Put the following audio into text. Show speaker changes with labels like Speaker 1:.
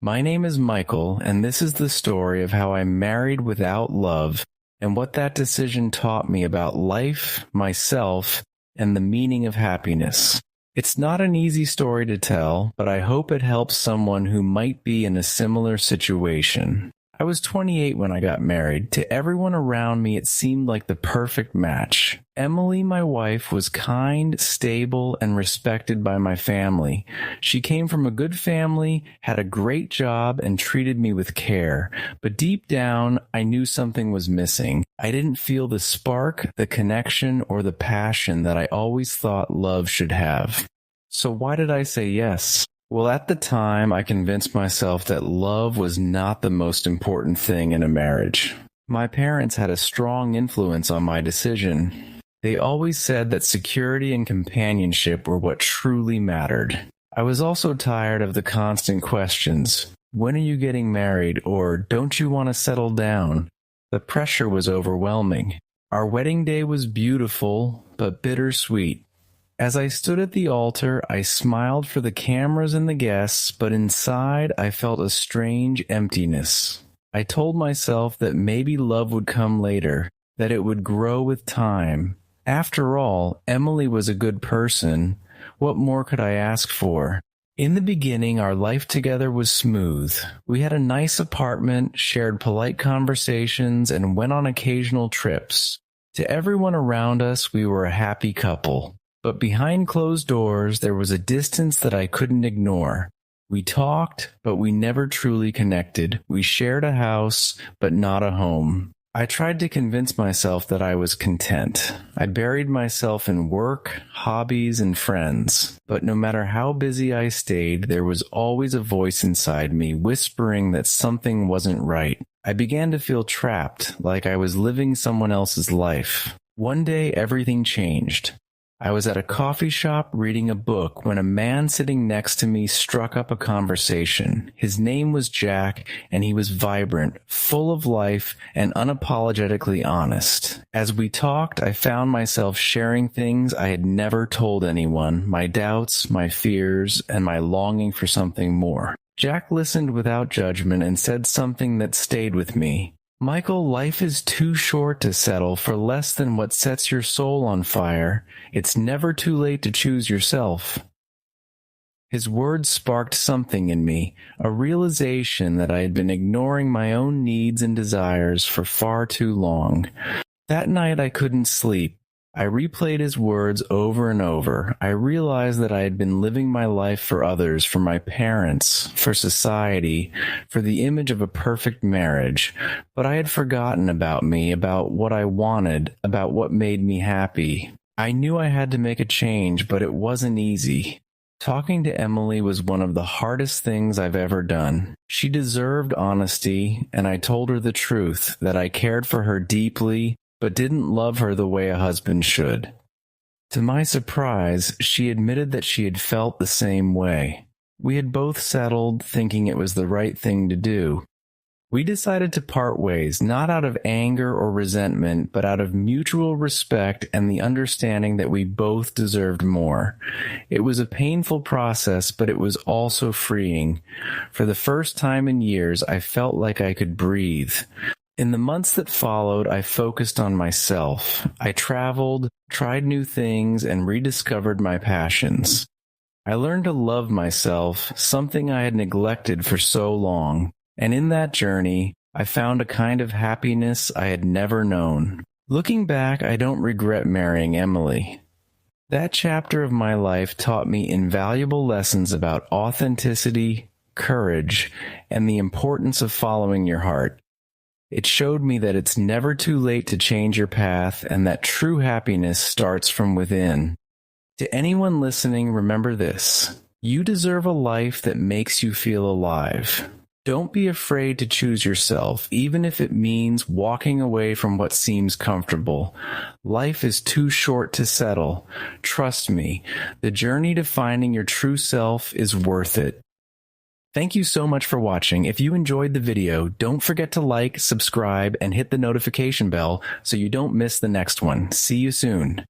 Speaker 1: My name is Michael, and this is the story of how I married without love and what that decision taught me about life, myself, and the meaning of happiness. It's not an easy story to tell, but I hope it helps someone who might be in a similar situation. I was 28 when I got married. To everyone around me, it seemed like the perfect match. Emily, my wife, was kind, stable, and respected by my family. She came from a good family, had a great job, and treated me with care. But deep down, I knew something was missing. I didn't feel the spark, the connection, or the passion that I always thought love should have. So why did I say yes? Well, at the time, I convinced myself that love was not the most important thing in a marriage. My parents had a strong influence on my decision. They always said that security and companionship were what truly mattered. I was also tired of the constant questions. When are you getting married? Or don't you want to settle down? The pressure was overwhelming. Our wedding day was beautiful, but bittersweet. As I stood at the altar, I smiled for the cameras and the guests, but inside I felt a strange emptiness. I told myself that maybe love would come later, that it would grow with time. After all, Emily was a good person. What more could I ask for? In the beginning, our life together was smooth. We had a nice apartment, shared polite conversations, and went on occasional trips. To everyone around us, we were a happy couple. But behind closed doors, there was a distance that I couldn't ignore. We talked, but we never truly connected. We shared a house, but not a home. I tried to convince myself that I was content. I buried myself in work, hobbies, and friends. But no matter how busy I stayed, there was always a voice inside me whispering that something wasn't right. I began to feel trapped, like I was living someone else's life. One day, everything changed. I was at a coffee shop reading a book when a man sitting next to me struck up a conversation. His name was Jack, and he was vibrant, full of life, and unapologetically honest. As we talked, I found myself sharing things I had never told anyone, my doubts, my fears, and my longing for something more. Jack listened without judgment and said something that stayed with me. Michael, life is too short to settle for less than what sets your soul on fire. It's never too late to choose yourself. His words sparked something in me, a realization that I had been ignoring my own needs and desires for far too long. That night I couldn't sleep. I replayed his words over and over. I realized that I had been living my life for others, for my parents, for society, for the image of a perfect marriage. But I had forgotten about me, about what I wanted, about what made me happy. I knew I had to make a change, but it wasn't easy. Talking to Emily was one of the hardest things I've ever done. She deserved honesty, and I told her the truth, that I cared for her deeply, but didn't love her the way a husband should. To my surprise, she admitted that she had felt the same way. We had both settled, thinking it was the right thing to do. We decided to part ways, not out of anger or resentment, but out of mutual respect and the understanding that we both deserved more. It was a painful process, but it was also freeing. For the first time in years, I felt like I could breathe. In the months that followed, I focused on myself. I traveled, tried new things, and rediscovered my passions. I learned to love myself, something I had neglected for so long. And in that journey, I found a kind of happiness I had never known. Looking back, I don't regret marrying Emily. That chapter of my life taught me invaluable lessons about authenticity, courage, and the importance of following your heart. It showed me that it's never too late to change your path and that true happiness starts from within. To anyone listening, remember this. You deserve a life that makes you feel alive. Don't be afraid to choose yourself, even if it means walking away from what seems comfortable. Life is too short to settle. Trust me, the journey to finding your true self is worth it. Thank you so much for watching. If you enjoyed the video, don't forget to like, subscribe, and hit the notification bell so you don't miss the next one. See you soon.